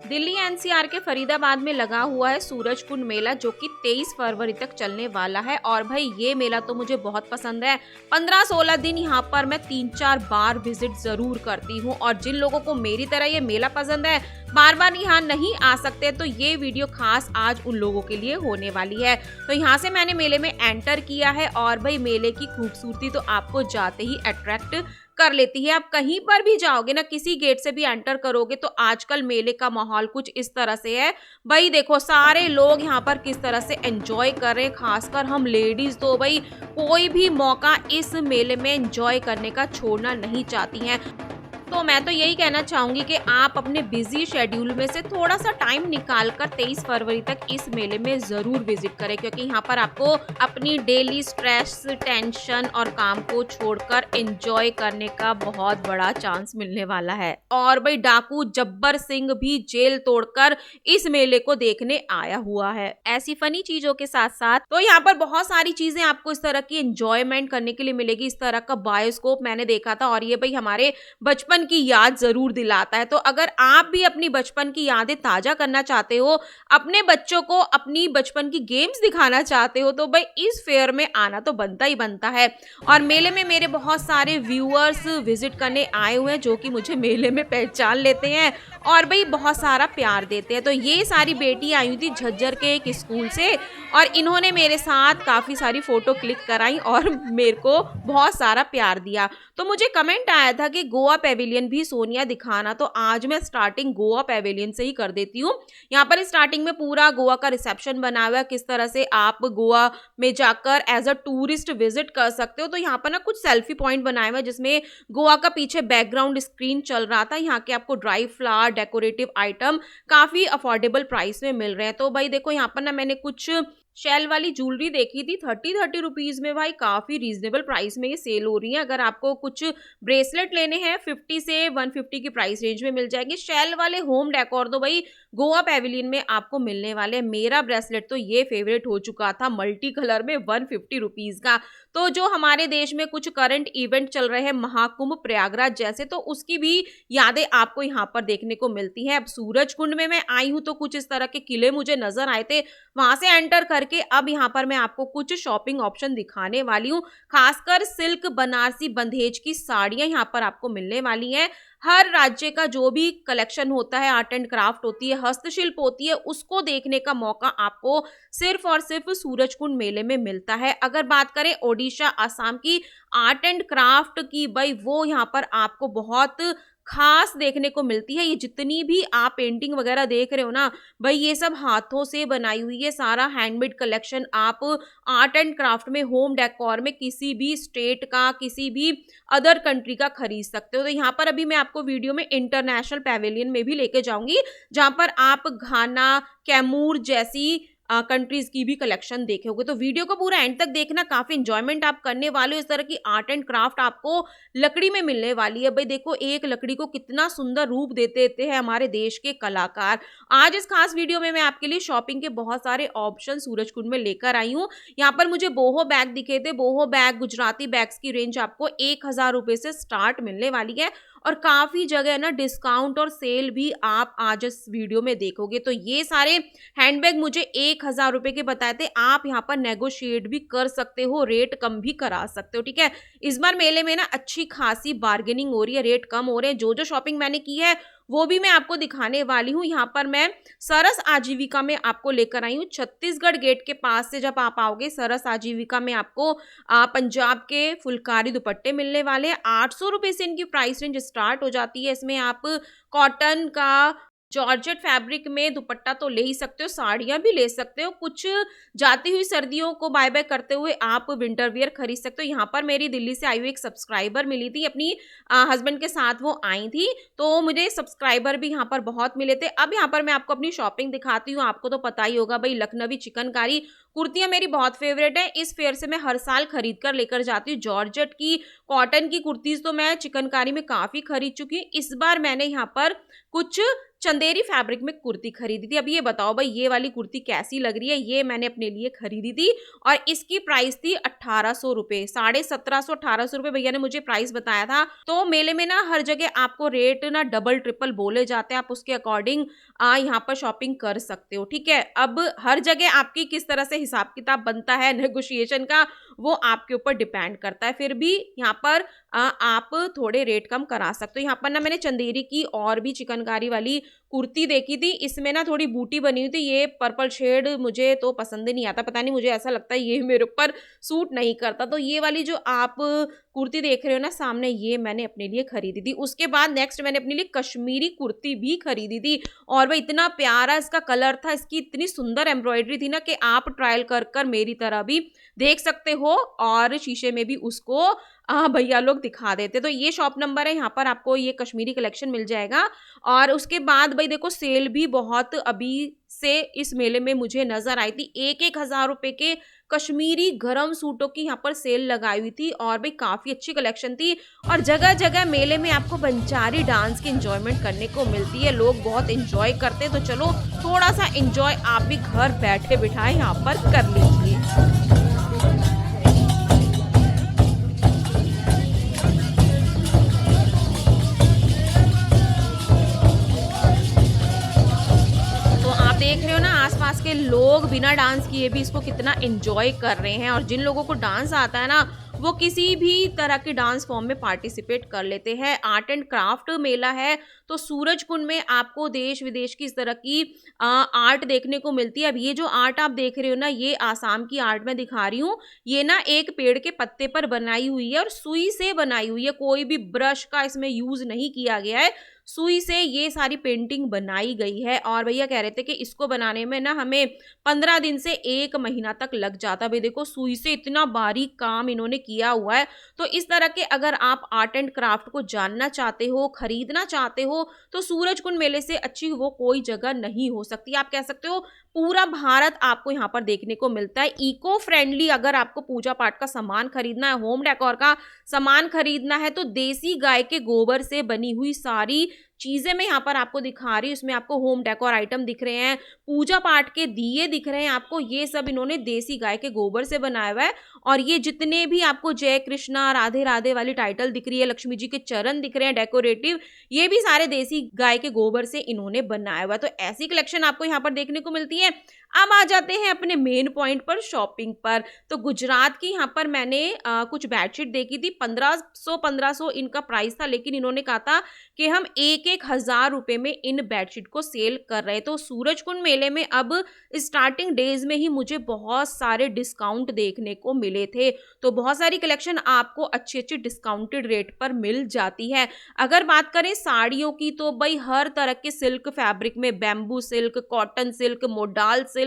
Delhi NCR के फरीदाबाद में लगा हुआ है सूरजकुंड मेला, जो कि 23 फरवरी तक चलने वाला है। और भाई ये मेला तो मुझे बहुत पसंद है। 15-16 दिन यहाँ पर मैं 3-4 बार विजिट जरूर करती हूँ। और जिन लोगों को मेरी तरह ये मेला पसंद है, बार बार यहाँ नहीं आ सकते, तो ये वीडियो खास आज उन लोगों के लिए होने वाली है। तो यहाँ से मैंने मेले में एंटर किया है और भाई मेले की खूबसूरती तो आपको जाते ही अट्रैक्ट कर लेती है। आप कहीं पर भी जाओगे ना, किसी गेट से भी एंटर करोगे तो आजकल मेले का माहौल कुछ इस तरह से है। भाई देखो सारे लोग यहाँ पर किस तरह से एंजॉय कर रहे हैं, खासकर हम लेडीज तो भाई कोई भी मौका इस मेले में एंजॉय करने का छोड़ना नहीं चाहती हैं। तो मैं तो यही कहना चाहूंगी कि आप अपने बिजी शेड्यूल में से थोड़ा सा टाइम निकालकर 23 फरवरी तक इस मेले में जरूर विजिट करें, क्योंकि यहाँ पर आपको अपनी डेली स्ट्रेस, टेंशन और काम को छोड़कर एंजॉय करने का बहुत बड़ा चांस मिलने वाला है। और भाई डाकू जब्बर सिंह भी जेल तोड़कर इस मेले को देखने आया हुआ है। ऐसी फनी चीजों के साथ साथ तो यहाँ पर बहुत सारी चीजें आपको इस तरह की एंजॉयमेंट करने के लिए मिलेगी। इस तरह का बायोस्कोप मैंने देखा था और ये भाई हमारे बचपन की याद जरूर दिलाता है। तो अगर आप भी अपनी बचपन की यादें ताजा करना चाहते हो, अपने बच्चों को अपनी बचपन की गेम्स दिखाना चाहते हो, तो भाई इस फेयर में आना तो बनता ही बनता है। और मेले में मेरे बहुत सारे व्यूअर्स विजिट करने आए हुए हैं, जो कि मुझे मेले में पहचान लेते हैं और भाई बहुत सारा प्यार देते हैं। तो ये सारी बेटी आई हुई थी झज्जर के एक स्कूल से और इन्होंने मेरे साथ काफी सारी फोटो क्लिक कराई और मेरे को बहुत सारा प्यार दिया। तो मुझे कमेंट आया था कि गोवा पेविलियन भी सोनिया दिखाना, तो आज मैं स्टार्टिंग गोवा पेविलियन से ही कर देती हूँ। यहाँ पर स्टार्टिंग में पूरा गोवा का रिसेप्शन बना हुआ है, किस तरह से आप गोवा में जाकर एज अ टूरिस्ट विजिट कर सकते हो। तो यहाँ पर ना कुछ सेल्फी पॉइंट बनाए हुए हैं, जिसमें गोवा का पीछे बैकग्राउंड स्क्रीन चल रहा था। यहाँ के आपको ड्राई फ्लावर, डेकोरेटिव आइटम काफी अफोर्डेबल प्राइस में मिल रहे हैं। तो भाई देखो यहाँ पर ना मैंने कुछ शेल वाली ज्वेलरी देखी थी 30 रुपीज में। भाई काफी रीजनेबल प्राइस में ये सेल हो रही है। अगर आपको कुछ ब्रेसलेट लेने हैं 50 से 150 की प्राइस रेंज में मिल जाएगी। शेल वाले होम डेकोर तो भाई गोवा पेविलियन में आपको मिलने वाले। मेरा ब्रेसलेट तो ये फेवरेट हो चुका था, मल्टी कलर में 150 रुपीज का। तो जो हमारे देश में कुछ करंट इवेंट चल रहे हैं महाकुंभ प्रयागराज जैसे, तो उसकी भी यादें आपको यहाँ पर देखने को मिलती हैं। अब सूरजकुंड में मैं आई हूँ तो कुछ इस तरह के किले मुझे नजर आए थे, वहां से एंटर करके अब यहाँ पर मैं आपको कुछ शॉपिंग ऑप्शन दिखाने वाली हूँ। खासकर सिल्क, बनारसी, बंधेज की साड़ियां यहाँ पर आपको मिलने वाली हैं। हर राज्य का जो भी कलेक्शन होता है, आर्ट एंड क्राफ्ट होती है, हस्तशिल्प होती है, उसको देखने का मौका आपको सिर्फ और सिर्फ सूरजकुंड मेले में मिलता है। अगर बात करें ओडिशा, असम की आर्ट एंड क्राफ्ट की, भाई वो यहाँ पर आपको बहुत खास देखने को मिलती है। ये जितनी भी आप पेंटिंग वगैरह देख रहे हो ना, भाई ये सब हाथों से बनाई हुई है। सारा हैंडमेड कलेक्शन आप आर्ट एंड क्राफ्ट में, होम डेकोर में किसी भी स्टेट का, किसी भी अदर कंट्री का खरीद सकते हो। तो यहाँ पर अभी मैं आपको वीडियो में इंटरनेशनल पेविलियन में भी लेके जाऊंगी, जहां पर आप घाना, कैमूर जैसी कंट्रीज की भी कलेक्शन देखे। तो वीडियो को पूरा एंड तक देखना, काफी इंजॉयमेंट आप करने वाले हो। इस तरह की आर्ट एंड क्राफ्ट आपको लकड़ी में मिलने वाली है। भाई देखो एक लकड़ी को कितना सुंदर रूप देते हैं हमारे देश के कलाकार। आज इस खास वीडियो में मैं आपके लिए शॉपिंग के बहुत सारे ऑप्शन सूरजकुंड में लेकर आई हूँ। यहाँ पर मुझे बोहो बैग दिखे थे। बोहो बैग, गुजराती बैग्स की रेंज आपको 1000 रुपए से स्टार्ट मिलने वाली है और काफी जगह ना डिस्काउंट और सेल भी आप आज इस वीडियो में देखोगे। तो ये सारे हैंडबैग मुझे 1000 रुपए के बताए थे। आप यहाँ पर नेगोशिएट भी कर सकते हो, रेट कम भी करा सकते हो, ठीक है। इस बार मेले में ना अच्छी खासी बार्गेनिंग हो रही है, रेट कम हो रहे हैं। जो शॉपिंग मैंने की है वो भी मैं आपको दिखाने वाली हूँ। यहाँ पर मैं सरस आजीविका में आपको लेकर आई हूँ। छत्तीसगढ़ गेट के पास से जब आप आओगे सरस आजीविका में आपको पंजाब के फुलकारी दुपट्टे मिलने वाले हैं। 800 रुपए से इनकी प्राइस रेंज स्टार्ट हो जाती है। इसमें आप कॉटन का, जॉर्जेट फैब्रिक में दुपट्टा तो ले ही सकते हो, साड़ियां भी ले सकते हो। कुछ जाती हुई सर्दियों को बाय बाय करते हुए आप विंटर वियर खरीद सकते हो। यहाँ पर मेरी दिल्ली से आई हुई एक सब्सक्राइबर मिली थी, अपनी हस्बैंड के साथ वो आई थी, तो मुझे सब्सक्राइबर भी यहाँ पर बहुत मिले थे। अब यहाँ पर मैं आपको अपनी शॉपिंग दिखाती हूँ। आपको तो पता ही होगा भाई, लखनवी चिकनकारी कुर्तियां मेरी बहुत फेवरेट है। इस फेयर से मैं हर साल खरीद कर लेकर जाती हूँ। जॉर्जेट की, कॉटन की कुर्तीज तो मैं चिकनकारी में काफी खरीद चुकी हूँ। इस बार मैंने यहाँ पर कुछ चंदेरी फैब्रिक में कुर्ती खरीदी थी। अब ये बताओ भाई ये वाली कुर्ती कैसी लग रही है, ये मैंने अपने लिए खरीदी थी और इसकी प्राइस थी 1800 रुपए, 1750 1800 रुपए भैया ने मुझे प्राइस बताया था। तो मेले में ना हर जगह आपको रेट ना डबल ट्रिपल बोले जाते हैं, आप उसके अकॉर्डिंग यहाँ पर शॉपिंग कर सकते हो, ठीक है। अब हर जगह आपकी किस तरह से हिसाब किताब बनता है नेगोशिएशन का, वो आपके ऊपर डिपेंड करता है। फिर भी यहाँ पर आप थोड़े रेट कम करा सकते हो। यहाँ पर ना मैंने चंदेरी की और भी चिकनकारी वाली कुर्ती देखी थी, इसमें ना थोड़ी बूटी बनी हुई थी, ये पर्पल शेड मुझे तो पसंद ही नहीं आता, पता नहीं मुझे ऐसा लगता है ये मेरे ऊपर सूट नहीं करता। तो ये वाली जो आप कुर्ती देख रहे हो ना सामने, ये मैंने अपने लिए खरीदी थी। उसके बाद नेक्स्ट मैंने अपने लिए कश्मीरी कुर्ती भी खरीदी थी और भाई इतना प्यारा इसका कलर था, इसकी इतनी सुंदर एम्ब्रॉयडरी थी ना कि आप ट्रायल कर कर मेरी तरह भी देख सकते हो और शीशे में भी उसको भैया लोग दिखा देते। तो ये शॉप नंबर है, यहाँ पर आपको ये कश्मीरी कलेक्शन मिल जाएगा। और उसके बाद भाई देखो सेल भी बहुत अभी से इस मेले में मुझे नजर आई थी, 1,000 रुपए के कश्मीरी गरम सूटों की यहाँ पर सेल लगाई हुई थी और भाई काफी अच्छी कलेक्शन थी। और जगह जगह मेले में आपको बंजारी डांस की एंजॉयमेंट करने को मिलती है, लोग बहुत एंजॉय करते हैं। तो चलो थोड़ा सा एंजॉय आप भी घर बैठे बिठाए यहाँ पर कर लीजिए। देख रहे हो ना आसपास के लोग बिना डांस किए भी इसको कितना एंजॉय कर रहे हैं। और जिन लोगों को डांस आता है ना वो किसी भी तरह के डांस फॉर्म में पार्टिसिपेट कर लेते हैं। आर्ट एंड क्राफ्ट मेला है तो सूरजकुंड में आपको देश विदेश की इस तरह की आर्ट देखने को मिलती है। अब ये जो आर्ट आप देख रहे हो ना, ये आसाम की आर्ट मैं दिखा रही हूँ। ये ना एक पेड़ के पत्ते पर बनाई हुई है और सुई से बनाई हुई है, कोई भी ब्रश का इसमें यूज नहीं किया गया है, सुई से ये सारी पेंटिंग बनाई गई है। और भैया कह रहे थे कि इसको बनाने में ना हमें 15 दिन से 1 महीना तक लग जाता। भाई देखो सुई से इतना बारीक काम इन्होंने किया हुआ है। तो इस तरह के अगर आप आर्ट एंड क्राफ्ट को जानना चाहते हो, खरीदना चाहते हो, तो सूरजकुंड मेले से अच्छी वो कोई जगह नहीं हो सकती। आप कह सकते हो पूरा भारत आपको यहाँ पर देखने को मिलता है। इको फ्रेंडली अगर आपको पूजा पाठ का सामान खरीदना है, होम डेकोर का सामान खरीदना है, तो देसी गाय के गोबर से बनी हुई सारी चीजें मैं यहाँ पर आपको दिखा रही हूँ। इसमें आपको होम डेकोर आइटम दिख रहे हैं, पूजा पाठ के दिए दिख रहे हैं आपको, ये सब इन्होंने देसी गाय के गोबर से बनाया हुआ है। और ये जितने भी आपको जय कृष्णा राधे राधे वाली टाइटल दिख रही है, लक्ष्मी जी के चरण दिख रहे हैं डेकोरेटिव, ये भी सारे देसी गाय के गोबर से इन्होंने बनाया हुआ है। तो ऐसी कलेक्शन आपको यहाँ पर देखने को मिलती है। अब आ जाते हैं अपने मेन पॉइंट पर, शॉपिंग पर। तो गुजरात की यहाँ पर मैंने कुछ बेडशीट देखी थी, 1500 इनका प्राइस था, लेकिन इन्होंने कहा था कि हम 1,000 रुपए में इन बेडशीट को सेल कर रहे हैं। तो सूरजकुंड मेले में अब स्टार्टिंग डेज में ही मुझे बहुत सारे डिस्काउंट देखने को मिले थे। तो बहुत सारी कलेक्शन आपको अच्छी अच्छी डिस्काउंटेड रेट पर मिल जाती है। अगर बात करें साड़ियों की, तो भाई हर तरह के सिल्क फैब्रिक में, bamboo silk, cotton silk, modal silk,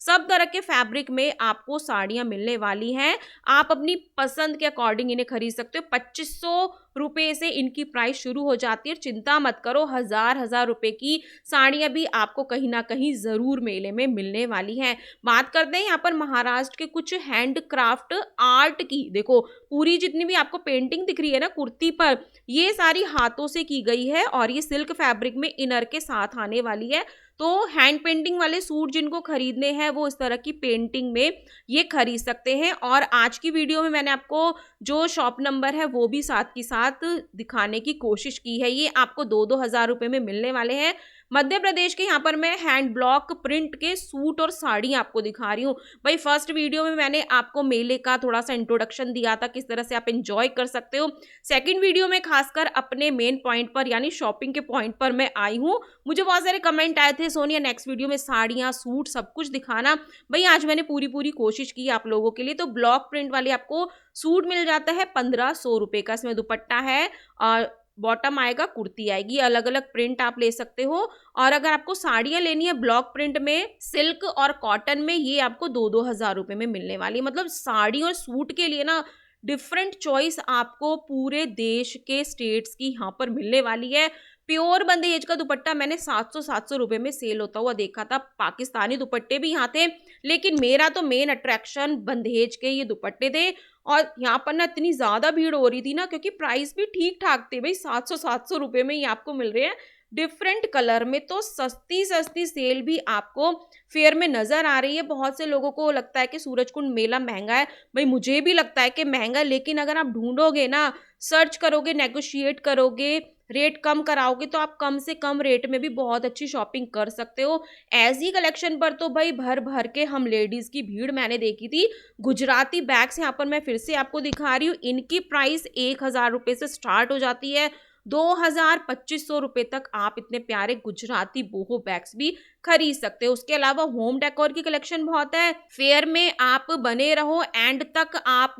सब तरह के फैब्रिक में आपको साड़ियां मिलने वाली हैं। आप अपनी पसंद के अकॉर्डिंग इन्हें खरीद सकते हो। 2500 रुपए से इनकी प्राइस शुरू हो जाती है। चिंता मत करो, हजार रुपए की साड़ियां भी आपको कहीं ना कहीं जरूर मेले में मिलने वाली हैं। बात करते हैं यहाँ पर महाराष्ट्र के कुछ हैंड क्राफ्ट आर्ट की। देखो पूरी जितनी भी आपको पेंटिंग दिख रही है ना कुर्ती पर, ये सारी हाथों से की गई है और ये सिल्क फैब्रिक में इनर के साथ आने वाली है। तो हैंड पेंटिंग वाले सूट जिनको खरीदने हैं वो इस तरह की पेंटिंग में ये खरीद सकते हैं। और आज की वीडियो में मैंने आपको जो शॉप नंबर है वो भी साथ की साथ दिखाने की कोशिश की है। ये आपको 2-2 हज़ार रुपए में मिलने वाले हैं। मध्य प्रदेश के यहाँ पर मैं हैंड ब्लॉक प्रिंट के सूट और साड़ी आपको दिखा रही हूँ। भाई फर्स्ट वीडियो में मैंने आपको मेले का थोड़ा सा इंट्रोडक्शन दिया था, किस तरह से आप एंजॉय कर सकते हो। सेकंड वीडियो में खासकर अपने मेन पॉइंट पर यानी शॉपिंग के पॉइंट पर मैं आई हूँ। मुझे बहुत सारे कमेंट आए थे, सोनिया नेक्स्ट वीडियो में साड़ियाँ सूट सब कुछ दिखाना। भाई आज मैंने पूरी कोशिश की आप लोगों के लिए। तो ब्लॉक प्रिंट वाले आपको सूट मिल जाता है 1500 रुपये का। इसमें दुपट्टा है और बॉटम आएगा, कुर्ती आएगी, अलग अलग प्रिंट आप ले सकते हो। और अगर आपको साड़ियाँ लेनी है ब्लॉक प्रिंट में, सिल्क और कॉटन में, ये आपको 2-2 हज़ार रुपये में मिलने वाली। मतलब साड़ी और सूट के लिए ना डिफरेंट चॉइस आपको पूरे देश के स्टेट्स की यहाँ पर मिलने वाली है। प्योर बंदेज का दुपट्टा मैंने 700 रुपए में सेल होता हुआ देखा था। पाकिस्तानी दुपट्टे भी यहाँ थे, लेकिन मेरा तो मेन अट्रैक्शन बंदेज के ये दुपट्टे थे। और यहाँ पर ना इतनी ज़्यादा भीड़ हो रही थी ना, क्योंकि प्राइस भी ठीक ठाक थे। भाई 700 रुपए में ये आपको मिल रहे हैं। डिफरेंट कलर में। तो सस्ती सस्ती सेल भी आपको फेयर में नजर आ रही है। बहुत से लोगों को लगता है कि सूरजकुंड मेला महंगा है, भाई मुझे भी लगता है कि महंगा है, लेकिन अगर आप ढूंढोगे ना, सर्च करोगे, नेगोशिएट करोगे, रेट कम कराओगे, तो आप कम से कम रेट में भी बहुत अच्छी शॉपिंग कर सकते हो। ऐसी कलेक्शन पर तो भाई भर भर के हम लेडीज की भीड़ मैंने देखी थी। गुजराती बैग्स यहाँ पर मैं फिर से आपको दिखा रही हूँ, इनकी प्राइस 1,000 रुपए से स्टार्ट हो जाती है। 2,000-2,500 रुपए तक आप इतने प्यारे गुजराती बोहो बैग्स भी खरीद सकते हो। उसके अलावा होम डेकोर की कलेक्शन बहुत है। फेयर में आप बने रहो एंड तक। आप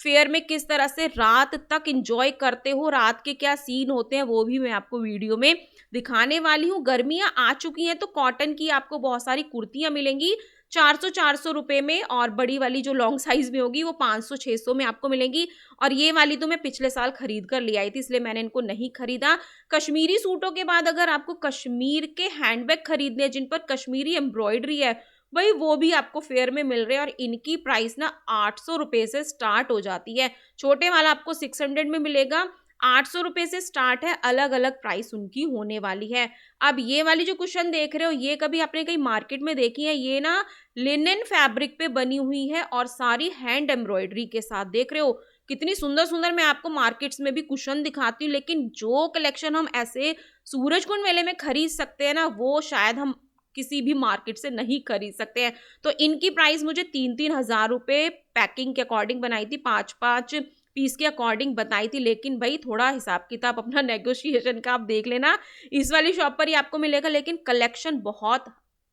फेयर में किस तरह से रात तक एंजॉय करते हो, रात के क्या सीन होते हैं, वो भी मैं आपको वीडियो में दिखाने वाली हूँ। गर्मियां आ चुकी हैं तो कॉटन की आपको बहुत सारी कुर्तियां मिलेंगी 400-400 रुपए में, और बड़ी वाली जो लॉन्ग साइज में होगी वो 500-600 में आपको मिलेंगी। और ये वाली तो मैं पिछले साल खरीद कर ले आई थी, इसलिए मैंने इनको नहीं खरीदा। कश्मीरी सूटों के बाद अगर आपको कश्मीर के हैंडबैग खरीदने हैं जिन पर कश्मीरी एम्ब्रॉयडरी है, भाई वो भी आपको फेयर में मिल रहे हैं। और इनकी प्राइस ना 800 रुपए से स्टार्ट हो जाती है। छोटे वाला आपको 600 में मिलेगा, 800 रुपए से स्टार्ट है। अलग अलग प्राइस उनकी होने वाली है। अब ये वाली जो कुशन देख रहे हो, ये कभी आपने कहीं मार्केट में देखी है? ये ना लिनन फैब्रिक पे बनी हुई है और सारी हैंड एम्ब्रॉयडरी के साथ। देख रहे हो कितनी सुंदर सुंदर। मैं आपको मार्केट्स में भी कुशन दिखाती हूँ, लेकिन जो कलेक्शन हम ऐसे सूरजकुंड मेले में खरीद सकते हैं ना, वो शायद हम किसी भी मार्केट से नहीं खरीद सकते हैं। तो इनकी प्राइस मुझे 3-3 हज़ार रुपए पैकिंग के अकॉर्डिंग बनाई थी, 5-5 पीस के अकॉर्डिंग बताई थी। लेकिन भाई थोड़ा हिसाब किताब अपना नेगोशिएशन का आप देख लेना। इस वाली शॉप पर ही आपको मिलेगा, लेकिन कलेक्शन बहुत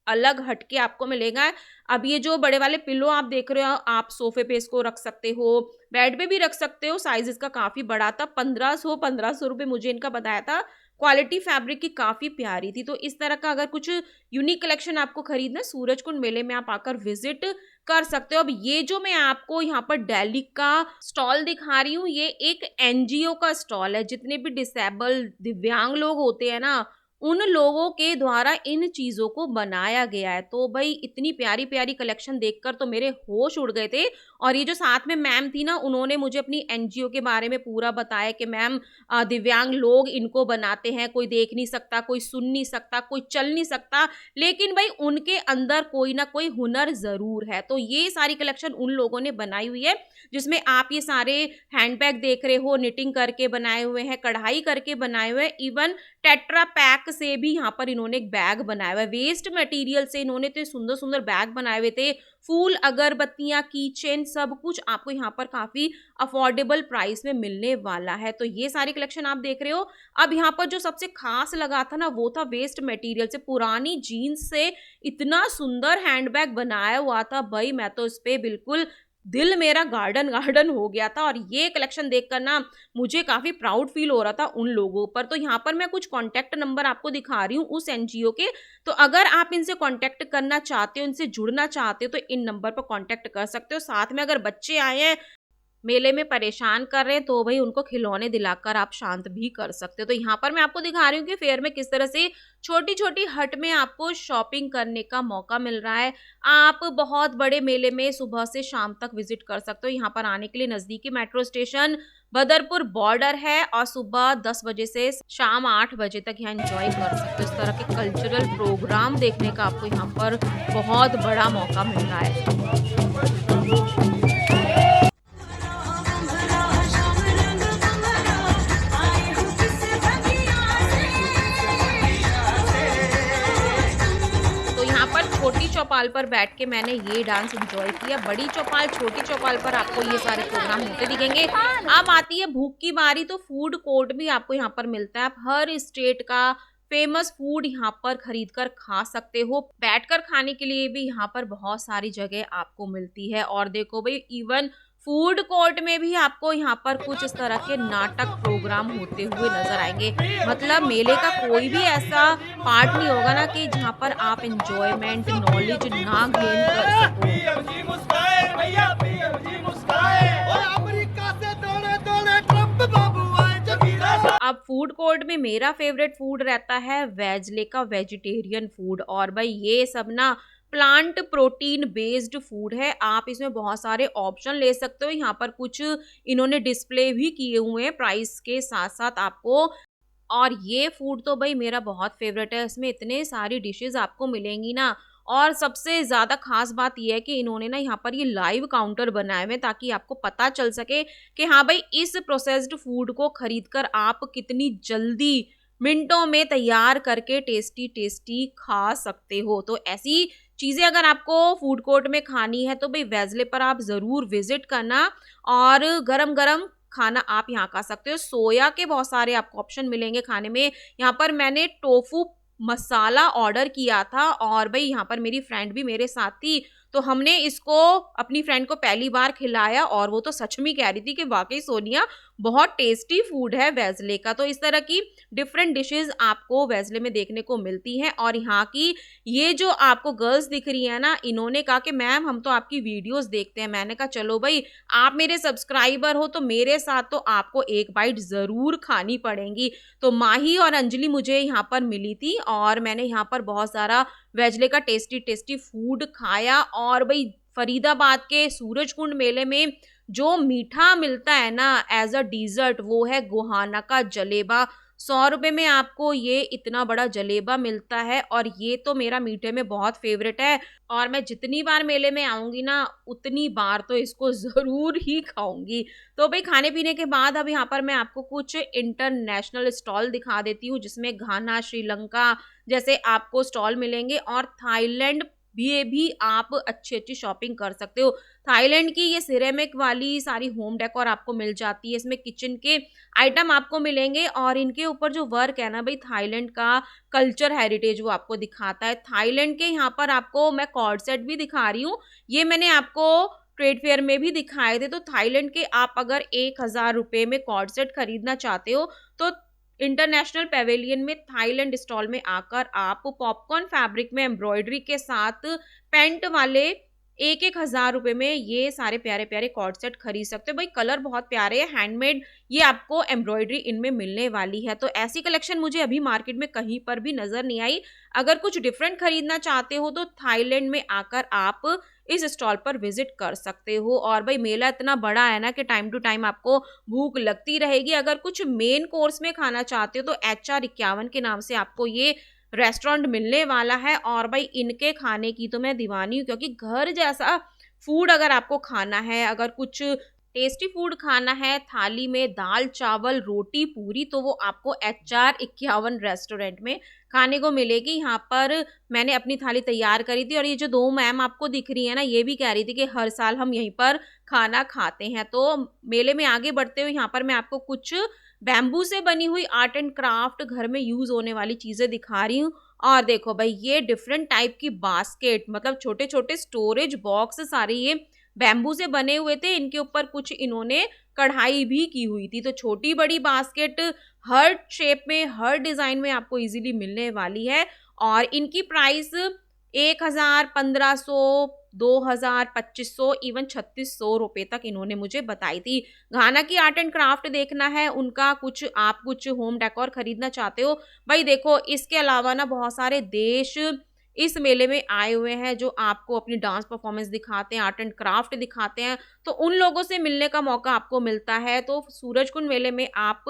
अलग हटके आपको मिलेगा। अब ये जो बड़े वाले पिलो आप देख रहे हो, आप सोफे पे इसको रख सकते हो, बेड पे भी रख सकते हो। साइज इसका काफी बड़ा था। 1500 रुपए मुझे इनका बताया था। क्वालिटी फैब्रिक की काफी प्यारी थी। तो इस तरह का अगर कुछ यूनिक कलेक्शन आपको खरीदना, सूरजकुंड मेले में आप आकर विजिट कर सकते हो। अब ये जो मैं आपको यहाँ पर दिल्ली का स्टॉल दिखा रही हूँ, ये एक एनजीओ का स्टॉल है। जितने भी डिसेबल दिव्यांग लोग होते हैं ना, उन लोगों के द्वारा इन चीजों को बनाया गया है। तो भाई इतनी प्यारी प्यारी कलेक्शन देखकर तो मेरे होश उड़ गए थे। और ये जो साथ में मैम थी ना, उन्होंने मुझे अपनी एनजीओ के बारे में पूरा बताया कि मैम दिव्यांग लोग इनको बनाते हैं, कोई देख नहीं सकता, कोई सुन नहीं सकता, कोई चल नहीं सकता, लेकिन भाई उनके अंदर कोई ना कोई हुनर जरूर है। तो ये सारी कलेक्शन उन लोगों ने बनाई हुई है, जिसमें आप ये सारे हैंडबैग देख रहे हो, निटिंग करके बनाए हुए हैं, कढ़ाई करके बनाए हुए हैं। इवन टेट्रा पैक से भी यहाँ पर इन्होंने एक बैग बनाया हुआ है। वेस्ट मटेरियल से इन्होंने तो सुंदर सुंदर बैग बनाए हुए थे। फूल, अगरबत्तियां, की चेन, सब कुछ आपको यहाँ पर काफी अफोर्डेबल प्राइस में मिलने वाला है। तो ये सारी कलेक्शन आप देख रहे हो। अब यहाँ पर जो सबसे खास लगा था ना, वो था वेस्ट मटेरियल से पुरानी जीन्स से इतना सुंदर हैंडबैग बनाया हुआ था। भाई मैं तो इस पे बिल्कुल दिल मेरा गार्डन गार्डन हो गया था। और ये कलेक्शन देखकर ना मुझे काफी प्राउड फील हो रहा था उन लोगों पर। तो यहाँ पर मैं कुछ कॉन्टेक्ट नंबर आपको दिखा रही हूँ उस एनजीओ के। तो अगर आप इनसे कॉन्टेक्ट करना चाहते हो, इनसे जुड़ना चाहते हो, तो इन नंबर पर कॉन्टेक्ट कर सकते हो। साथ में अगर बच्चे आए हैं मेले में परेशान कर रहे हैं, तो भाई उनको खिलौने दिलाकर आप शांत भी कर सकते हो। तो यहाँ पर मैं आपको दिखा रही हूँ कि फेयर में किस तरह से छोटी छोटी हट में आपको शॉपिंग करने का मौका मिल रहा है। आप बहुत बड़े मेले में सुबह से शाम तक विजिट कर सकते हो। यहाँ पर आने के लिए नजदीकी मेट्रो स्टेशन बदरपुर बॉर्डर है, और सुबह 10 बजे से शाम 8 बजे तक यहाँ एंजॉय कर सकते हो। इस तरह के कल्चरल प्रोग्राम देखने का आपको यहाँ पर बहुत बड़ा मौका मिल रहा है। छोटी चौपाल पर बैठ के मैंने ये डांस एंजॉय किया। बड़ी चौपाल, छोटी चौपाल पर आपको ये सारे प्रोग्राम होते दिखेंगे। अब आती है भूख की बारी, तो फूड कोर्ट भी आपको यहाँ पर मिलता है। आप हर स्टेट का फेमस फूड यहाँ पर खरीद कर खा सकते हो। बैठकर खाने के लिए भी यहाँ पर बहुत सारी जगह आपको मिलती है। और देखो भाई, इवन फूड कोर्ट में भी आपको यहाँ पर कुछ इस तरह के नाटक प्रोग्राम होते हुए नजर आएंगे। मतलब मेले का कोई भी ऐसा पार्ट नहीं होगा ना कि जहाँ पर आप एंजॉयमेंट, नॉलेज ना गेन कर सको। अब फूड कोर्ट में मेरा फेवरेट फूड रहता है वेजले का वेजिटेरियन फूड। और भाई ये सब ना प्लांट प्रोटीन बेस्ड फूड है। आप इसमें बहुत सारे ऑप्शन ले सकते हो। यहाँ पर कुछ इन्होंने डिस्प्ले भी किए हुए हैं प्राइस के साथ साथ। आपको और ये फूड तो भाई मेरा बहुत फेवरेट है। इसमें इतने सारी डिशेज़ आपको मिलेंगी ना, और सबसे ज़्यादा ख़ास बात ये है कि इन्होंने ना यहाँ पर ये लाइव काउंटर बनाए हुए हैं ताकि आपको पता चल सके कि हाँ भाई, इस प्रोसेस्ड फूड को खरीद कर आप कितनी जल्दी मिनटों में तैयार करके टेस्टी-टेस्टी खा सकते हो। तो ऐसी चीज़ें अगर आपको फूड कोर्ट में खानी है तो भई वेज़ले पर आप ज़रूर विज़िट करना, और गरम-गरम खाना आप यहाँ खा सकते हो। सोया के बहुत सारे आपको ऑप्शन मिलेंगे खाने में। यहाँ पर मैंने टोफू मसाला ऑर्डर किया था, और भई यहाँ पर मेरी फ्रेंड भी मेरे साथ थी, तो हमने इसको अपनी फ्रेंड को पहली बार खिलाया, और वो तो सच में कह रही थी कि वाक़ई सोनिया बहुत टेस्टी फूड है वेज़ले का। तो इस तरह की डिफरेंट डिशेज़ आपको वेज़ले में देखने को मिलती हैं। और यहाँ की ये जो आपको गर्ल्स दिख रही है ना, इन्होंने कहा कि मैम हम तो आपकी वीडियोज़ देखते हैं। मैंने कहा चलो भई, आप मेरे सब्सक्राइबर हो तो मेरे साथ तो आपको एक बाइट ज़रूर खानी पड़ेगी। तो माही और अंजलि मुझे यहाँ पर मिली थी, और मैंने यहाँ पर बहुत सारा वेजले का टेस्टी-टेस्टी फूड खाया। और भई फरीदाबाद के सूरजकुंड मेले में जो मीठा मिलता है ना एज़ अ डिज़र्ट, वो है गोहाना का जलेबा। ₹100 में आपको ये इतना बड़ा जलेबा मिलता है, और ये तो मेरा मीठे में बहुत फ़ेवरेट है, और मैं जितनी बार मेले में आऊँगी ना, उतनी बार तो इसको ज़रूर ही खाऊँगी। तो भई खाने-पीने के बाद अब यहाँ पर मैं आपको कुछ इंटरनेशनल स्टॉल दिखा देती हूँ, जिसमें घाना, श्रीलंका जैसे आपको स्टॉल मिलेंगे, और थाईलैंड भी आप अच्छी-अच्छी शॉपिंग कर सकते हो। थाईलैंड की ये सिरेमिक वाली सारी होम डेकोर आपको मिल जाती है। इसमें किचन के आइटम आपको मिलेंगे, और इनके ऊपर जो वर्क है ना भई, थाईलैंड का कल्चर हेरिटेज वो आपको दिखाता है। थाईलैंड के यहाँ पर आपको मैं कॉर्ड सेट भी दिखा रही हूँ। ये मैंने आपको ट्रेड फेयर में भी दिखाए थे। तो थाईलैंड के आप अगर ₹1000 में कॉर्ड सेट खरीदना चाहते हो, तो इंटरनेशनल पेविलियन में थाईलैंड स्टॉल में आकर आप पॉपकॉर्न फैब्रिक में एम्ब्रॉयडरी के साथ पेंट वाले एक-एक ₹1000 में ये सारे प्यारे-प्यारे कॉर्ड सेट खरीद सकते हो। भाई कलर बहुत प्यारे हैं, हैंडमेड ये आपको एम्ब्रॉयडरी इनमें मिलने वाली है। तो ऐसी कलेक्शन मुझे अभी मार्केट में कहीं पर भी नज़र नहीं आई। अगर कुछ डिफरेंट खरीदना चाहते हो तो थाईलैंड में आकर आप इस स्टॉल पर विज़िट कर सकते हो। और भाई मेला इतना बड़ा है ना कि टाइम टू टाइम आपको भूख लगती रहेगी। अगर कुछ मेन कोर्स में खाना चाहते हो तो HR51 के नाम से आपको ये रेस्टोरेंट मिलने वाला है, और भाई इनके खाने की तो मैं दीवानी हूँ, क्योंकि घर जैसा फूड अगर आपको खाना है, अगर कुछ टेस्टी फूड खाना है, थाली में दाल, चावल, रोटी, पूरी, तो वो आपको HR51 रेस्टोरेंट में खाने को मिलेगी। यहाँ पर मैंने अपनी थाली तैयार करी थी, और ये जो 2 मैम आपको दिख रही है ना, ये भी कह रही थी कि हर साल हम यहीं पर खाना खाते हैं। तो मेले में आगे बढ़ते हुए यहाँ पर मैं आपको कुछ बैम्बू से बनी हुई आर्ट एंड क्राफ्ट घर में यूज़ होने वाली चीज़ें दिखा रही हूँ। और देखो भाई, ये डिफरेंट टाइप की बास्केट, मतलब छोटे-छोटे स्टोरेज बॉक्स सारे ये बैम्बू से बने हुए थे। इनके ऊपर कुछ इन्होंने कढ़ाई भी की हुई थी। तो छोटी-बड़ी बास्केट हर शेप में, हर डिज़ाइन में आपको इज़िली मिलने वाली है, और इनकी प्राइस 1000, 1500, 2000, 2500, इवन ₹3600 तक इन्होंने मुझे बताई थी। घाना की आर्ट एंड क्राफ्ट देखना है उनका, कुछ आप कुछ होम डेकोर खरीदना चाहते हो, भाई देखो इसके अलावा ना बहुत सारे देश इस मेले में आए हुए हैं जो आपको अपनी डांस परफॉर्मेंस दिखाते हैं, आर्ट एंड क्राफ्ट दिखाते हैं, तो उन लोगों से मिलने का मौका आपको मिलता है। तो सूरजकुंड मेले में आप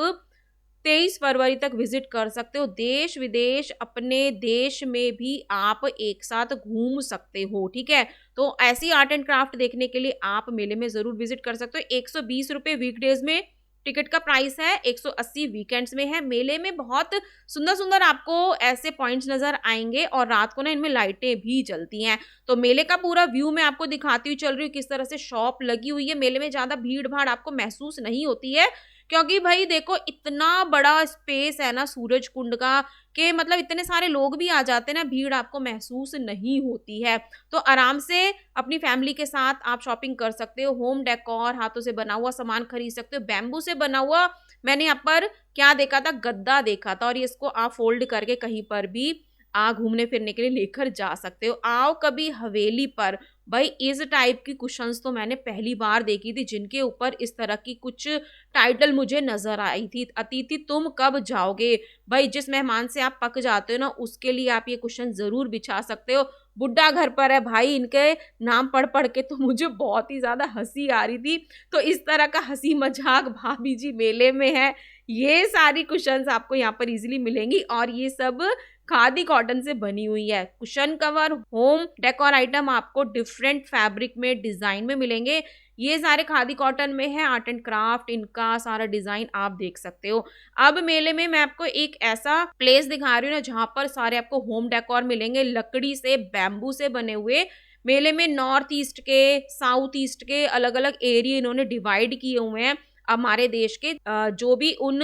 23 फरवरी तक विजिट कर सकते हो। देश विदेश, अपने देश में भी आप एक साथ घूम सकते हो, ठीक है? तो ऐसी आर्ट एंड क्राफ्ट देखने के लिए आप मेले में ज़रूर विजिट कर सकते हो। ₹120 वीकडेज़ में टिकट का प्राइस है, 180 वीकेंड्स में है। मेले में बहुत सुंदर-सुंदर आपको ऐसे पॉइंट्स नज़र आएँगे, और रात को ना इनमें लाइटें भी जलती हैं। तो मेले का पूरा व्यू मैं आपको दिखाती हुई चल रही हूँ, किस तरह से शॉप लगी हुई है। मेले में ज़्यादा भीड़-भाड़ आपको महसूस नहीं होती है, क्योंकि भई देखो इतना बड़ा स्पेस है ना सूरजकुंड का, कि मतलब इतने सारे लोग भी आ जाते हैं ना, भीड़ आपको महसूस नहीं होती है। तो आराम से अपनी फैमिली के साथ आप शॉपिंग कर सकते हो। होम डेकोर, हाथों से बना हुआ सामान खरीद सकते हो। बैम्बू से बना हुआ मैंने यहाँ पर क्या देखा था, गद्दा देखा था, और ये इसको आप फ़ोल्ड करके कहीं पर भी घूमने-फिरने के लिए लेकर जा सकते हो। आओ कभी हवेली पर, भई इस टाइप की कुशन्स तो मैंने पहली बार देखी थी, जिनके ऊपर इस तरह की कुछ टाइटल मुझे नज़र आई थी। अतिथि तुम कब जाओगे? भई जिस मेहमान से आप पक जाते हो ना, उसके लिए आप ये कुशन ज़रूर बिछा सकते हो। बुड्ढा घर पर है भाई, इनके नाम पढ़-पढ़ के तो मुझे बहुत ही ज़्यादा हँसी आ रही थी। तो इस तरह का हँसी मज़ाक भाभी जी मेले में है, ये सारी कुशन्स आपको यहाँ पर इजीली मिलेंगी और ये सब खादी कॉटन से बनी हुई है। Cushion cover, home decor item आपको डिफरेंट फैब्रिक में, डिजाइन में मिलेंगे। ये सारे खादी कॉटन में है, आर्ट एंड क्राफ्ट, इनका सारा डिजाइन आप देख सकते हो। अब मेले में मैं आपको एक ऐसा प्लेस दिखा रही हूँ ना जहाँ पर सारे आपको होम डेकोर मिलेंगे, लकड़ी से, बैम्बू से बने हुए। मेले में नॉर्थ ईस्ट के, साउथ ईस्ट के अलग अलग एरिया इन्होंने डिवाइड किए हुए हैं। हमारे देश के जो भी उन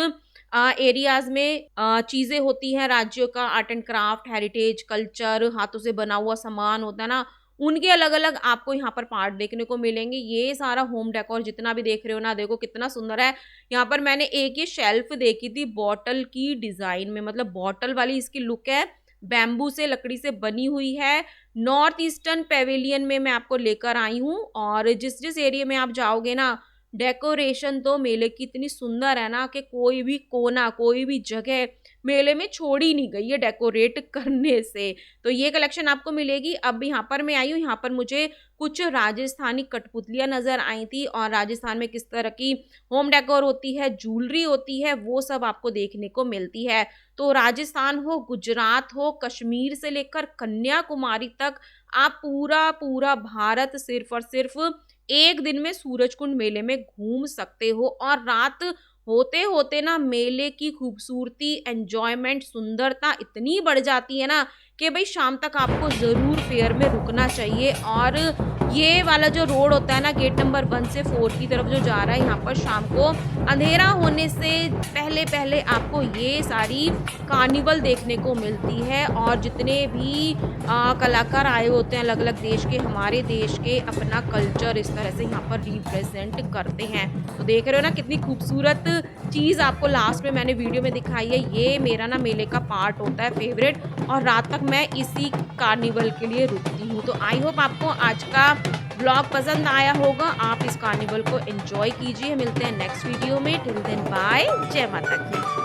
एरियाज में चीजें होती हैं राज्यों का, art and craft, heritage, culture, हाथों से बना हुआ सामान होता है ना, उनके अलग अलग आपको यहाँ पर पार्ट देखने को मिलेंगे। ये सारा होम डेकोर जितना भी देख रहे हो ना, देखो कितना सुंदर है। यहाँ पर मैंने एक ये शेल्फ देखी थी बॉटल की डिजाइन में, मतलब बॉटल वाली इसकी लुक है, बैम्बू से, लकड़ी से बनी हुई है। नॉर्थ ईस्टर्न पेविलियन में मैं आपको लेकर आई हूँ और जिस जिस एरिया में आप जाओगे ना, डेकोरेशन तो मेले की इतनी सुंदर है ना कि कोई भी कोना, कोई भी जगह मेले में छोड़ी नहीं गई है डेकोरेट करने से। तो ये कलेक्शन आपको मिलेगी। अब यहाँ पर मैं आई हूँ, यहाँ पर मुझे कुछ राजस्थानी कठपुतलियाँ नजर आई थी और राजस्थान में किस तरह की होम डेकोर होती है, ज्वेलरी होती है, वो सब आपको देखने को मिलती है। तो राजस्थान हो, गुजरात हो, कश्मीर से लेकर कन्याकुमारी तक आप पूरा पूरा भारत सिर्फ और सिर्फ एक दिन में सूरजकुंड मेले में घूम सकते हो। और रात होते होते ना मेले की खूबसूरती, एंजॉयमेंट, सुंदरता इतनी बढ़ जाती है ना कि भाई शाम तक आपको ज़रूर फेयर में रुकना चाहिए। और ये वाला जो रोड होता है ना, गेट नंबर 1 से 4 की तरफ जो जा रहा है, यहाँ पर शाम को अंधेरा होने से पहले पहले आपको ये सारी कार्निवल देखने को मिलती है। और जितने भी कलाकार आए होते हैं अलग अलग देश के, हमारे देश के, अपना कल्चर इस तरह से यहाँ पर रिप्रेजेंट करते हैं। तो देख रहे हो ना कितनी खूबसूरत चीज़ आपको लास्ट में मैंने वीडियो में दिखाई है। ये मेरा ना मेले का पार्ट होता है फेवरेट, और रात तक मैं इसी कार्निवल के लिए रुकती हूँ। तो आई होप आपको आज का ब्लॉग पसंद आया होगा। आप इस कार्निवल को एंजॉय कीजिए। मिलते हैं नेक्स्ट वीडियो में। टिल देन बाय, जय माता की।